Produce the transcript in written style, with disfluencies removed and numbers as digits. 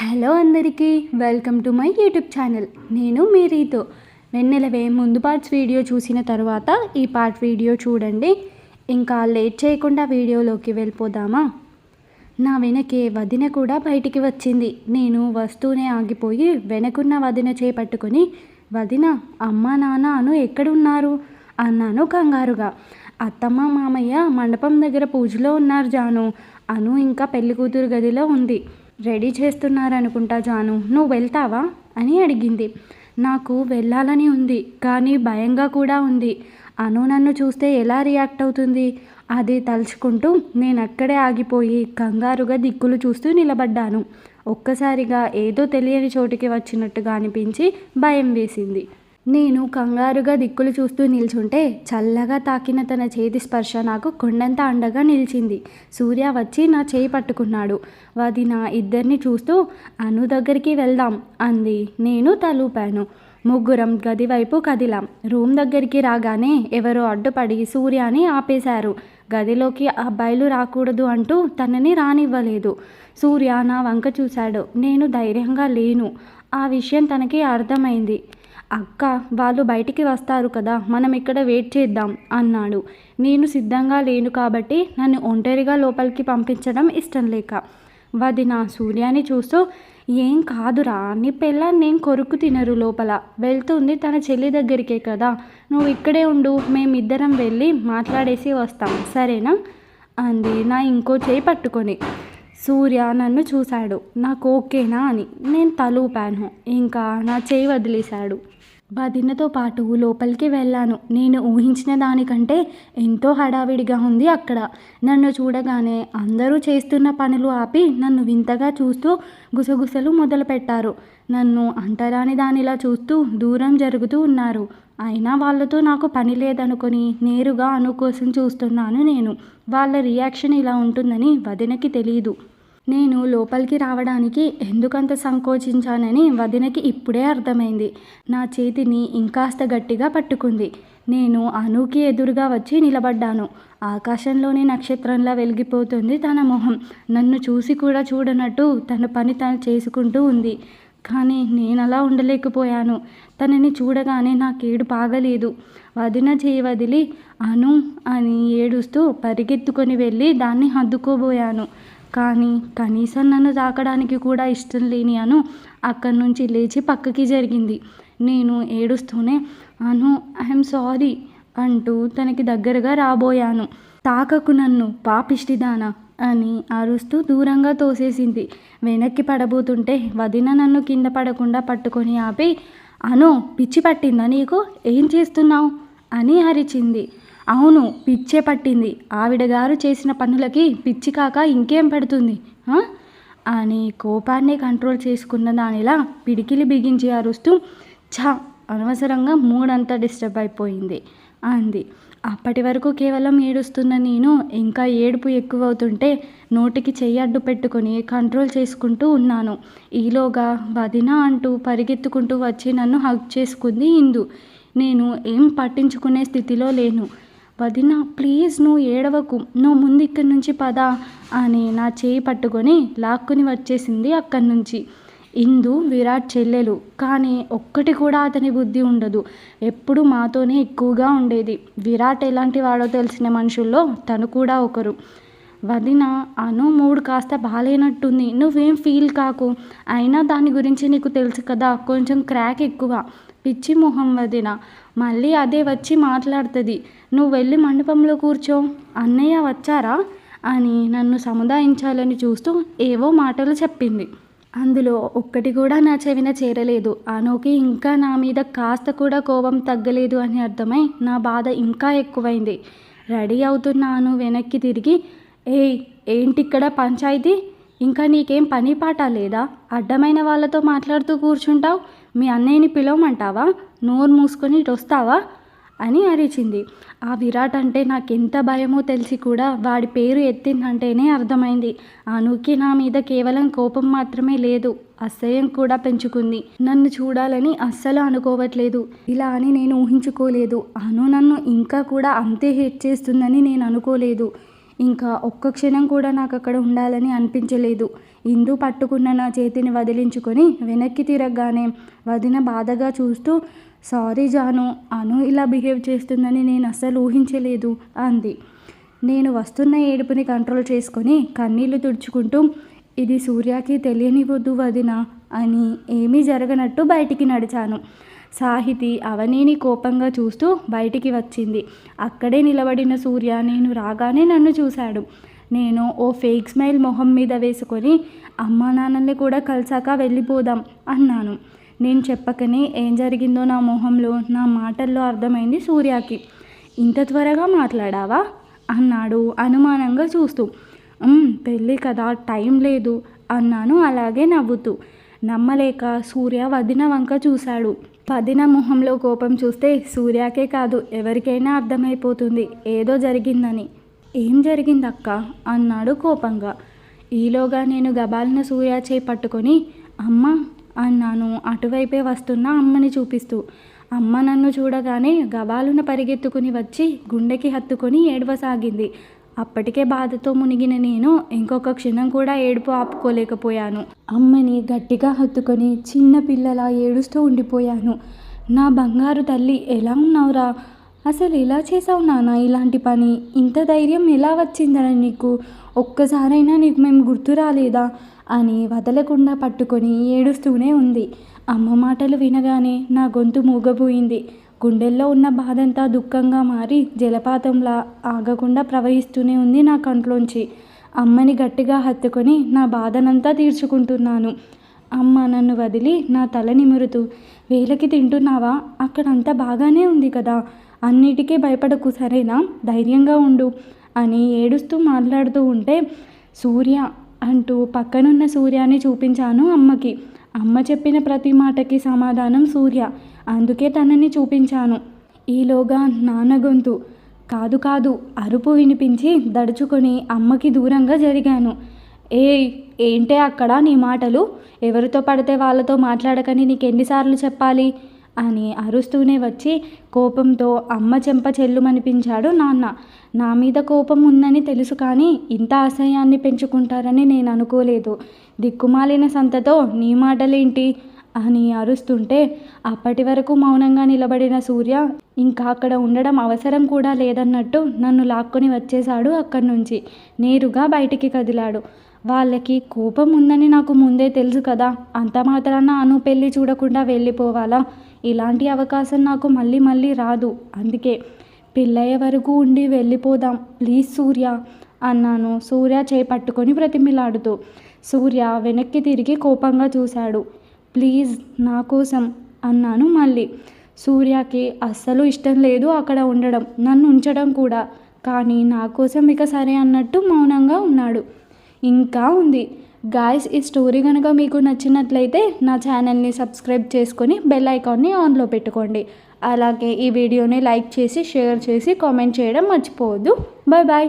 Hello అందరికీ welcome to my YouTube channel. నేను మీ రీతు. వెన్నెలవే ముందు పార్ట్స్ వీడియో చూసిన తర్వాత ఈ పార్ట్ వీడియో చూడండి. ఇంకా లేట్ చేయకుండా వీడియోలోకి వెళ్ళిపోదామా. నా వెనకే వదిన కూడా బయటికి వచ్చింది. నేను వస్తూనే ఆగిపోయి వెనకున్న వదిన చేపట్టుకొని, వదిన, అమ్మ నాన్న అను ఎక్కడున్నారు అన్నాను కంగారుగా. అత్తమ్మ మామయ్య మండపం దగ్గర పూజలో ఉన్నారు జాను. అను ఇంకా పెళ్లి కూతురు గదిలో ఉంది. రెడీ చేస్తున్నారనుకుంటా జాను, నువ్వు వెళ్తావా అని అడిగింది. నాకు వెళ్ళాలని ఉంది, కానీ భయంగా కూడా ఉంది. అను నన్ను చూస్తే ఎలా రియాక్ట్ అవుతుంది అది తలుచుకుంటూ నేను అక్కడే ఆగిపోయి కంగారుగా దిక్కులు చూస్తూ నిలబడ్డాను. ఒక్కసారిగా ఏదో తెలియని చోటికి వచ్చినట్టుగా అనిపించి భయం వేసింది. నేను కంగారుగా దిక్కులు చూస్తూ నిల్చుంటే చల్లగా తాకిన తన చేతి స్పర్శ నాకు కొండంత అండగా నిలిచింది. సూర్య వచ్చి నా చేయి పట్టుకున్నాడు. వదిన ఇద్దరిని చూస్తూ అను దగ్గరికి వెళ్దాం అంది. నేను తలూపాను. ముగ్గురం గది వైపు కదిలాం. రూమ్ దగ్గరికి రాగానే ఎవరో అడ్డుపడి సూర్యాని ఆపేశారు. గదిలోకి అబ్బాయిలు రాకూడదు అంటూ తనని రానివ్వలేదు. సూర్య నా వంక చూశాడు. నేను ధైర్యంగా లేను. ఆ విషయం తనకి అర్థమైంది. అక్క, వాళ్ళు బయటికి వస్తారు కదా, మనం ఇక్కడ వెయిట్ చేద్దాం అన్నాడు. నేను సిద్ధంగా లేను కాబట్టి నన్ను ఒంటరిగా లోపలికి పంపించడం ఇష్టం లేక. వదిన సూర్యాని చూస్తూ, ఏం కాదురా, నీ పెళ్ళాన్ని నేను కొరుకు తినరు లోపల. వెళ్తుంది తన చెల్లి దగ్గరికే కదా, నువ్వు ఇక్కడే ఉండు, మేమిద్దరం వెళ్ళి మాట్లాడేసి వస్తాం, సరేనా అంది నా ఇంకో చేయి పట్టుకొని. సూర్య నన్ను చూశాడు. నాకు ఓకేనా అని నేను తలూపాను. ఇంకా నా చేయి వదిలేశాడు. వదినతో పాటు లోపలికి వెళ్ళాను. నేను ఊహించిన దానికంటే ఎంతో హడావిడిగా ఉంది అక్కడ. నన్ను చూడగానే అందరూ చేస్తున్న పనులు ఆపి నన్ను వింతగా చూస్తూ గుసగుసలు మొదలుపెట్టారు. నన్ను అంటరాని దానిలా చూస్తూ దూరం జరుగుతూ ఉన్నారు. అయినా వాళ్ళతో నాకు పని లేదనుకొని నేరుగా అను కోసం చూస్తున్నాను నేను. వాళ్ళ రియాక్షన్ ఇలా ఉంటుందని వదినకి తెలీదు. నేను లోపలికి రావడానికి ఎందుకంత సంకోచించానని వదినకి ఇప్పుడే అర్థమైంది. నా చేతిని ఇంకాస్త గట్టిగా పట్టుకుంది. నేను అనుకి ఎదురుగా వచ్చి నిలబడ్డాను. ఆకాశంలోని నక్షత్రంలా వెలిగిపోతుంది తన మొహం. నన్ను చూసి కూడా చూడనట్టు తన పని తను చేసుకుంటూ ఉంది. కానీ నేను అలా ఉండలేకపోయాను. తనని చూడగానే నాకేడు పాగలేదు. వదిన చేయి వదిలి అను అని ఏడుస్తూ పరిగెత్తుకొని వెళ్ళి దాన్ని హత్తుకోబోయాను. కానీ కనీసం నన్ను తాకడానికి కూడా ఇష్టం లేని అను అక్కడి నుంచి లేచి పక్కకి జరిగింది. నేను ఏడుస్తూనే అను, ఐఎమ్ సారీ అంటూ తనకి దగ్గరగా రాబోయాను. తాకకు నన్ను పాపిష్టిదానా అని అరుస్తూ దూరంగా తోసేసింది. వెనక్కి పడబోతుంటే వదిన నన్ను కింద పడకుండా పట్టుకొని ఆపి, అను, పిచ్చి పట్టిందా నీకు, ఏం చేస్తున్నావు అని అరిచింది. అవును, పిచ్చే పట్టింది. ఆవిడగారు చేసిన పనులకి పిచ్చి కాక ఇంకేం పడుతుంది అని కోపాన్ని కంట్రోల్ చేసుకున్న దానిలా పిడికిలి బిగించి అరుస్తూ, ఛా, అనవసరంగా మూడంతా డిస్టర్బ్ అయిపోయింది అంది. అప్పటి వరకు కేవలం ఏడుస్తున్న నేను ఇంకా ఏడుపు ఎక్కువవుతుంటే నోటికి చెయ్యి అడ్డు పెట్టుకొని కంట్రోల్ చేసుకుంటూ ఉన్నాను. ఈలోగా వదిన అంటూ పరిగెత్తుకుంటూ వచ్చి నన్ను హగ్ చేసుకుంది ఇందు. నేను ఏం పట్టించుకునే స్థితిలో లేను. వదిన, ప్లీజ్ నువ్వు ఏడవకు, నువ్వు ముందు ఇక్కడి నుంచి పద అని నా చేయి పట్టుకొని లాక్కుని వచ్చేసింది అక్కడి నుంచి. ఇందు విరాట్ చెల్లెలు, కానీ ఒక్కటి కూడా అతని బుద్ధి ఉండదు. ఎప్పుడు మాతోనే ఎక్కువగా ఉండేది. విరాట్ ఎలాంటి వాడో తెలిసిన మనుషుల్లో తను కూడా ఒకరు. వదిన, అను మూడు కాస్త బాగాలేనట్టుంది, నువ్వేం ఫీల్ కాకు. అయినా దాని గురించి నీకు తెలుసు కదా, కొంచెం క్రాక్ ఎక్కువ. పిచ్చి మొహం వదిన, మళ్ళీ అదే వచ్చి మాట్లాడుతుంది. నువ్వు వెళ్ళి మండపంలో కూర్చో. అన్నయ్య వచ్చారా అని నన్ను సముదాయించాలని చూస్తూ ఏవో మాటలు చెప్పింది. అందులో ఒక్కటి కూడా నా చెవిన చేరలేదు. అనుకి ఇంకా నా మీద కాస్త కూడా కోపం తగ్గలేదు అని అర్థమై నా బాధ ఇంకా ఎక్కువైంది. రెడీ అవుతున్నాను. వెనక్కి తిరిగి, ఏయ్, ఏంటిక్కడ పంచాయితీ? ఇంకా నీకేం పని పాట లేదా? అడ్డమైన వాళ్ళతో మాట్లాడుతూ కూర్చుంటావు. మీ అన్నయ్యని పిలవమంటావా? నోరు మూసుకొని వస్తావా అని అరిచింది. ఆ విరాట్ అంటే నాకెంత భయమో తెలిసి కూడా వాడి పేరు ఎత్తిందంటేనే అర్థమైంది. అనుకి నా మీద కేవలం కోపం మాత్రమే లేదు, అసహ్యం కూడా పెంచుకుంది. నన్ను చూడాలని అస్సలు అనుకోవట్లేదు. ఇలా అని నేను ఊహించుకోలేదు. అను నన్ను ఇంకా కూడా అంతే హేట్ చేస్తుందని నేను అనుకోలేదు. ఇంకా ఒక్క క్షణం కూడా నాకు అక్కడ ఉండాలని అనిపించలేదు. ఇందు పట్టుకున్న నా చేతిని వదిలించుకొని వెనక్కి తిరగగానే వదిన బాధగా చూస్తూ, సారీ జాను, అను ఇలా బిహేవ్ చేస్తుందని నేను అస్సలు ఊహించలేదు అంది. నేను వస్తున్న ఏడుపుని కంట్రోల్ చేసుకొని కన్నీళ్లు తుడుచుకుంటూ, ఇది సూర్యకి తెలియనివ్వద్దు వదిన అని ఏమీ జరగనట్టు బయటికి నడిచాను. సాహితి అవనీని కోపంగా చూస్తూ బయటికి వచ్చింది. అక్కడే నిలబడిన సూర్య నేను రాగానే నన్ను చూశాడు. నేను ఓ ఫేక్ స్మైల్ మొహం మీద వేసుకొని, అమ్మా నాన్నల్ని కూడా కలిసాక వెళ్ళిపోదాం అన్నాను. నేను చెప్పకనే ఏం జరిగిందో నా మొహంలో, నా మాటల్లో అర్థమైంది సూర్యకి. ఇంత త్వరగా మాట్లాడావా అన్నాడు అనుమానంగా చూస్తూ. పెళ్ళి కదా, టైం లేదు అన్నాను అలాగే నవ్వుతూ. నమ్మలేక సూర్య వదిన వంక చూశాడు. వదిన మొహంలో కోపం చూస్తే సూర్యకే కాదు ఎవరికైనా అర్థమైపోతుంది ఏదో జరిగిందని. ఏం జరిగిందక్క అన్నాడు కోపంగా. ఈలోగా నేను గబాలిన సూర్య చేయి పట్టుకొని అమ్మ అన్నాను, అటువైపే వస్తున్న అమ్మని చూపిస్తూ. అమ్మ నన్ను చూడగానే గబాలున పరిగెత్తుకుని వచ్చి గుండెకి హత్తుకొని ఏడవసాగింది. అప్పటికే బాధతో మునిగిన నేను ఇంకొక క్షణం కూడా ఏడుపు ఆపుకోలేకపోయాను. అమ్మని గట్టిగా హత్తుకొని చిన్న పిల్లలా ఏడుస్తూ ఉండిపోయాను. నా బంగారు తల్లి, ఎలా ఉన్నావురా? అసలు ఎలా చేసావు నాన్న ఇలాంటి పని? ఇంత ధైర్యం ఎలా వచ్చిందని నీకు? ఒక్కసారైనా నీకు మేము గుర్తు రాలేదా అని వదలకుండా పట్టుకొని ఏడుస్తూనే ఉంది. అమ్మ మాటలు వినగానే నా గొంతు మూగపోయింది. గుండెల్లో ఉన్న బాధంతా దుఃఖంగా మారి జలపాతంలా ఆగకుండా ప్రవహిస్తూనే ఉంది నా కంట్లోంచి. అమ్మని గట్టిగా హత్తుకొని నా బాధనంతా తీర్చుకుంటున్నాను. అమ్మ నన్ను వదిలి నా తల నిమురుతూ, వేలకి తింటున్నావా? అక్కడంతా బాగానే ఉంది కదా, అన్నిటికీ భయపడకు సరేనా, ధైర్యంగా ఉండు అని ఏడుస్తూ మాట్లాడుతూ ఉంటే, సూర్య అంటూ పక్కనున్న సూర్యాన్ని చూపించాను అమ్మకి. అమ్మ చెప్పిన ప్రతి మాటకి సమాధానం సూర్య, అందుకే తనని చూపించాను. ఈలోగా నాన్న గొంతు, కాదు కాదు అరుపు వినిపించి దడుచుకొని అమ్మకి దూరంగా జరిగాను. ఏంటే అక్కడ నీ మాటలు? ఎవరితో పడితే వాళ్ళతో మాట్లాడకని నీకెన్నిసార్లు చెప్పాలి అని అరుస్తూనే వచ్చి కోపంతో అమ్మ చెంప చెల్లుమనిపించాడు నాన్న. నా మీద కోపం ఉందని తెలుసు కానీ ఇంత అసహ్యాన్ని పెంచుకుంటారని నేను అనుకోలేదు. దిక్కుమాలిన సంతతో నీ మాటలేంటి అని అరుస్తుంటే అప్పటి వరకు మౌనంగా నిలబడిన సూర్య ఇంకా అక్కడ ఉండడం అవసరం కూడా లేదన్నట్టు నన్ను లాక్కొని వచ్చేశాడు. అక్కడి నుంచి నేరుగా బయటికి కదిలాడు. వాళ్ళకి కోపం ఉందని నాకు ముందే తెలుసు కదా, అంత మాత్రాన అను పెళ్ళి చూడకుండా వెళ్ళిపోవాలా? ఇలాంటి అవకాశం నాకు మళ్ళీ మళ్ళీ రాదు. అందుకే పెళ్ళయ్యే వరకు ఉండి వెళ్ళిపోదాం ప్లీజ్ సూర్య అన్నాను సూర్య చేపట్టుకొని బ్రతిమిలాడుతూ. సూర్య వెనక్కి తిరిగి కోపంగా చూశాడు. ప్లీజ్ నా కోసం అన్నాను మళ్ళీ. సూర్యకి అస్సలు ఇష్టం లేదు అక్కడ ఉండడం, నన్ను ఉంచడం కూడా. కానీ నా కోసం ఇక సరే అన్నట్టు మౌనంగా ఉన్నాడు. ఇంకా ఉంది గాయ్స్. ఈ స్టోరీ కనుక మీకు నచ్చినట్లయితే నా ఛానల్ని సబ్స్క్రైబ్ చేసుకొని బెల్ ఐకాన్ని ఆన్లో పెట్టుకోండి. అలాగే ఈ వీడియోని లైక్ చేసి షేర్ చేసి కామెంట్ చేయడం మర్చిపోవద్దు. Bye bye.